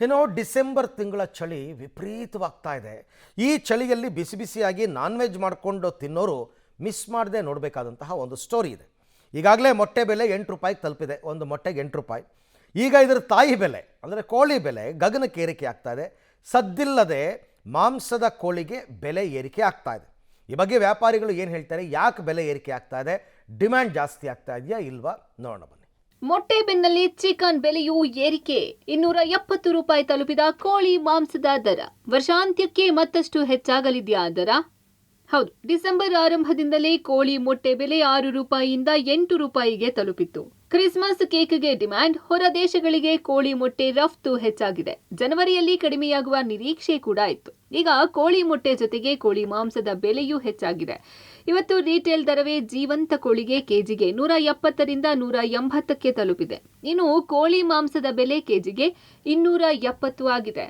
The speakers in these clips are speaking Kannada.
ಏನೋ ಡಿಸೆಂಬರ್ ತಿಂಗಳ ಚಳಿ ವಿಪರೀತವಾಗ್ತಾ ಇದೆ. ಈ ಚಳಿಯಲ್ಲಿ ಬಿಸಿ ಬಿಸಿಯಾಗಿ ನಾನ್ ವೆಜ್ ಮಾಡಿಕೊಂಡು ತಿನ್ನೋರು ಮಿಸ್ ಮಾಡದೆ ನೋಡಬೇಕಾದಂತಹ ಒಂದು ಸ್ಟೋರಿ ಇದೆ. ಈಗಾಗಲೇ ಮೊಟ್ಟೆ ಬೆಲೆ 8 ರೂಪಾಯಿಗೆ ತಲುಪಿದೆ. ಒಂದು ಮೊಟ್ಟೆಗೆ 8 ರೂಪಾಯಿ. ಈಗ ಇದರ ತಾಯಿ ಬೆಲೆ ಅಂದರೆ ಕೋಳಿ ಬೆಲೆ ಗಗನಕ್ಕೆ ಏರಿಕೆ ಆಗ್ತಾ ಇದೆ. ಸದ್ದಿಲ್ಲದೆ ಮಾಂಸದ ಕೋಳಿಗೆ ಬೆಲೆ ಏರಿಕೆ ಆಗ್ತಾ ಇದೆ. ಈ ಬಗ್ಗೆ ವ್ಯಾಪಾರಿಗಳು ಏನು ಹೇಳ್ತಾರೆ, ಯಾಕೆ ಬೆಲೆ ಏರಿಕೆ ಆಗ್ತಾ ಇದೆ, ಡಿಮ್ಯಾಂಡ್ ಜಾಸ್ತಿ ಆಗ್ತಾ ಇದೆಯಾ ಇಲ್ವಾ ನೋಡೋಣ ಬನ್ನಿ. ಮೊಟ್ಟೆ ಬೆನ್ನಲ್ಲಿ ಚಿಕನ್ ಬೆಲೆಯೂ ಏರಿಕೆ. 270 ರೂಪಾಯಿ ತಲುಪಿದ ಕೋಳಿ ಮಾಂಸದ ದರ. ವರ್ಷಾಂತ್ಯಕ್ಕೆ ಮತ್ತಷ್ಟು ಹೆಚ್ಚಾಗಲಿದೆಯಾ ದರ? ಹೌದು, ಡಿಸೆಂಬರ್ ಆರಂಭದಿಂದಲೇ ಕೋಳಿ ಮೊಟ್ಟೆ ಬೆಲೆ 6 ರೂಪಾಯಿಯಿಂದ 8 ರೂಪಾಯಿಗೆ ತಲುಪಿತ್ತು. ಕ್ರಿಸ್ಮಸ್ ಕೇಕ್ಗೆ ಡಿಮ್ಯಾಂಡ್. ಹೊರ ದೇಶಗಳಿಗೆ ಕೋಳಿ ಮೊಟ್ಟೆ ರಫ್ತು ಹೆಚ್ಚಾಗಿದೆ. ಜನವರಿಯಲ್ಲಿ ಕಡಿಮೆಯಾಗುವ ನಿರೀಕ್ಷೆ ಕೂಡ ಇತ್ತು. ಈಗ ಕೋಳಿ ಮೊಟ್ಟೆ ಜೊತೆಗೆ ಕೋಳಿ ಮಾಂಸದ ಬೆಲೆಯೂ ಹೆಚ್ಚಾಗಿದೆ. ಇವತ್ತು ರೀಟೇಲ್ ದರವೇ ಜೀವಂತ ಕೋಳಿಗೆ ಕೆಜಿಗೆ 170ರಿಂದ 180ಕ್ಕೆ ತಲುಪಿದೆ. ಇನ್ನು ಕೋಳಿ ಮಾಂಸದ ಬೆಲೆ ಕೆಜಿಗೆ 270 ಆಗಿದೆ.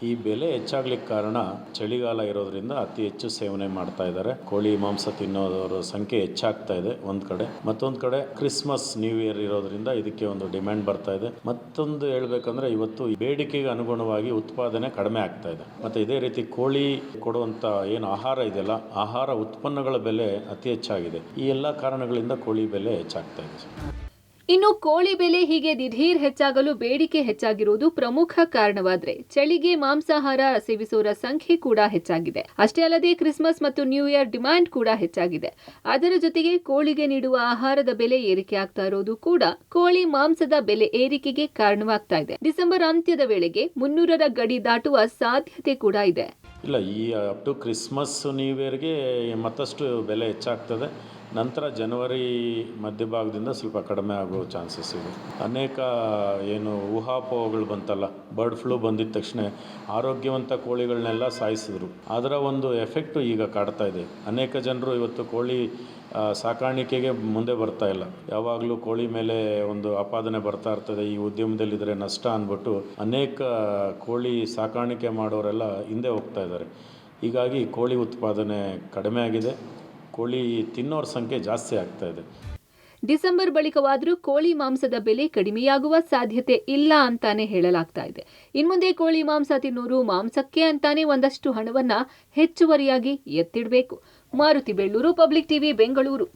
ಈ ಬೆಲೆ ಹೆಚ್ಚಾಗ್ಲಿಕ್ಕೆ ಕಾರಣ ಚಳಿಗಾಲ ಇರೋದ್ರಿಂದ ಅತಿ ಹೆಚ್ಚು ಸೇವನೆ ಮಾಡ್ತಾ ಇದ್ದಾರೆ. ಕೋಳಿ ಮಾಂಸ ತಿನ್ನೋದರ ಸಂಖ್ಯೆ ಹೆಚ್ಚಾಗ್ತಾ ಇದೆ ಒಂದು ಕಡೆ. ಮತ್ತೊಂದು ಕಡೆ ಕ್ರಿಸ್ಮಸ್ ನ್ಯೂ ಇಯರ್ ಇರೋದ್ರಿಂದ ಇದಕ್ಕೆ ಒಂದು ಡಿಮ್ಯಾಂಡ್ ಬರ್ತಾ ಇದೆ. ಮತ್ತೊಂದು ಹೇಳ್ಬೇಕಂದ್ರೆ ಇವತ್ತು ಬೇಡಿಕೆಗೆ ಅನುಗುಣವಾಗಿ ಉತ್ಪಾದನೆ ಕಡಿಮೆ ಆಗ್ತಾ ಇದೆ. ಮತ್ತೆ ಇದೇ ರೀತಿ ಕೋಳಿ ಕೊಡುವಂತ ಏನು ಆಹಾರ ಇದೆಯಲ್ಲ, ಆಹಾರ ಉತ್ಪನ್ನಗಳ ಬೆಲೆ ಅತಿ ಹೆಚ್ಚಾಗಿದೆ. ಈ ಎಲ್ಲ ಕಾರಣಗಳಿಂದ ಕೋಳಿ ಬೆಲೆ ಹೆಚ್ಚಾಗ್ತಾ ಇದೆ. ಇನ್ನು ಕೋಳಿ ಬೆಲೆ ಹೀಗೆ ದಿಢೀರ್ ಹೆಚ್ಚಾಗಲು ಬೇಡಿಕೆ ಹೆಚ್ಚಾಗಿರುವುದು ಪ್ರಮುಖ ಕಾರಣವಾದ್ರೆ, ಚಳಿಗೆ ಮಾಂಸಾಹಾರ ಸೇವಿಸೋರ ಸಂಖ್ಯೆ ಕೂಡ ಹೆಚ್ಚಾಗಿದೆ. ಅಷ್ಟೇ ಅಲ್ಲದೆ ಕ್ರಿಸ್ಮಸ್ ಮತ್ತು ನ್ಯೂ ಇಯರ್ ಡಿಮ್ಯಾಂಡ್ ಕೂಡ ಹೆಚ್ಚಾಗಿದೆ. ಅದರ ಜೊತೆಗೆ ಕೋಳಿಗೆ ನೀಡುವ ಆಹಾರದ ಬೆಲೆ ಏರಿಕೆ ಆಗ್ತಾ ಇರೋದು ಕೂಡ ಕೋಳಿ ಮಾಂಸದ ಬೆಲೆ ಏರಿಕೆಗೆ ಕಾರಣವಾಗ್ತಾ ಇದೆ. ಡಿಸೆಂಬರ್ ಅಂತ್ಯದ ವೇಳೆಗೆ 300ರ ಗಡಿ ದಾಟುವ ಸಾಧ್ಯತೆ ಕೂಡ ಇದೆ. ಇಲ್ಲ, ಈ ಅಪ್ ಟು ಕ್ರಿಸ್ಮಸ್ ನ್ಯೂ ಇಯರ್ಗೆ ಮತ್ತಷ್ಟು ಬೆಲೆ ಹೆಚ್ಚಾಗ್ತದೆ. ನಂತರ ಜನವರಿ ಮಧ್ಯಭಾಗದಿಂದ ಸ್ವಲ್ಪ ಕಡಿಮೆ ಆಗೋ ಚಾನ್ಸಸ್ ಇದೆ. ಅನೇಕ ಏನು ಊಹಾಪೋಹಗಳು ಬಂತಲ್ಲ, ಬರ್ಡ್ ಫ್ಲೂ ಬಂದಿದ ತಕ್ಷಣ ಆರೋಗ್ಯವಂತ ಕೋಳಿಗಳನ್ನೆಲ್ಲ ಸಾಯಿಸಿದ್ರು. ಅದರ ಒಂದು ಎಫೆಕ್ಟು ಈಗ ಕಾಡ್ತಾ ಇದೆ. ಅನೇಕ ಜನರು ಇವತ್ತು ಕೋಳಿ ಸಾಕಾಣಿಕೆಗೆ ಮುಂದೆ ಬರ್ತಾ ಇಲ್ಲ. ಯಾವಾಗಲೂ ಕೋಳಿ ಮೇಲೆ ಒಂದು ಆಪಾದನೆ ಬರ್ತಾ ಇರ್ತದೆ, ಈ ಉದ್ಯಮದಲ್ಲಿದ್ದರೆ ನಷ್ಟ ಅಂದ್ಬಿಟ್ಟು ಅನೇಕ ಕೋಳಿ ಸಾಕಾಣಿಕೆ ಮಾಡೋರೆಲ್ಲ ಹಿಂದೆ ಹೋಗ್ತಾ ಇದ್ದಾರೆ. ಹೀಗಾಗಿ ಕೋಳಿ ಉತ್ಪಾದನೆ ಕಡಿಮೆ ಆಗಿದೆ. ಕೋಳಿ ತಿನ್ನೋರ ಸಂಖ್ಯೆ ಜಾಸ್ತಿ ಆಗ್ತಾ ಇದೆ. ಡಿಸೆಂಬರ್ ಬಳಿಕವಾದರೂ ಕೋಳಿ ಮಾಂಸದ ಬೆಲೆ ಕಡಿಮೆಯಾಗುವ ಸಾಧ್ಯತೆ ಇಲ್ಲ ಅಂತಾನೆ ಹೇಳಲಾಗ್ತಾ ಇದೆ. ಇನ್ಮುಂದೆ ಕೋಳಿ ಮಾಂಸ ತಿನ್ನೋರು ಮಾಂಸಕ್ಕೆ ಅಂತಾನೆ ಒಂದಷ್ಟು ಹಣವನ್ನ ಹೆಚ್ಚುವರಿಯಾಗಿ ಎತ್ತಿಡಬೇಕು. Maruti Bellur, public TV, Bengaluru.